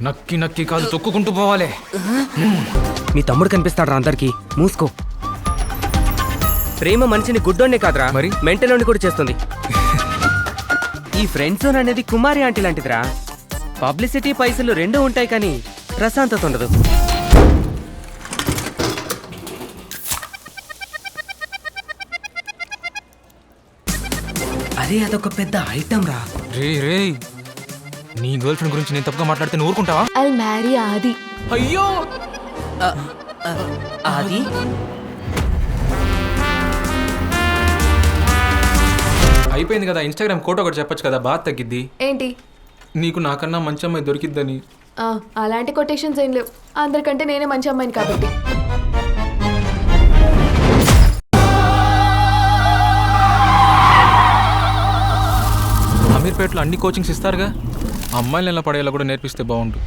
నక్కి నక్కి కాదు తొక్కుకుంటూ పోవాలి. మీ తమ్ముడు కనిపిస్తాడు రా అందరికి. మూసుకో. ప్రేమ మనిషిని గుడ్డోనే కాదురా, మరి మెంటలోని కూడా చేస్తుంది. ఈ ఫ్రెండ్ జోన్ అనేది కుమారి ఆంటీ లాంటిదిరా. పబ్లిసిటీ పైసలు రెండూ ఉంటాయి కానీ ప్రశాంతత ఉండదు. అరే అదొక పెద్ద ఐటమ్ రా. రే నీ గర్ల్ ఫ్రెండ్ గురించి నేను తప్పుగా మాట్లాడితే నువ్వు ఊరుకుంటావా? ఐల్ మ్యారీ ఆది. అయ్యో అది అయిపోయింది కదా. ఇన్స్టాగ్రామ్ కోట ఒకటి చెప్పొచ్చు కదా, బాగా తగ్గిద్ది. ఏంటి? నీకు నాకన్నా మంచి అమ్మాయి దొరికిద్దని. అలాంటి కొటేషన్స్ ఏం లేవు. అందరికంటే నేనే మంచి అమ్మాయిని కాబట్టి. అమీర్పేటలో అన్ని కోచింగ్స్ ఇస్తారుగా, అమ్మాయిలు ఎలా పడేలా కూడా నేర్పిస్తే బాగుంటుంది.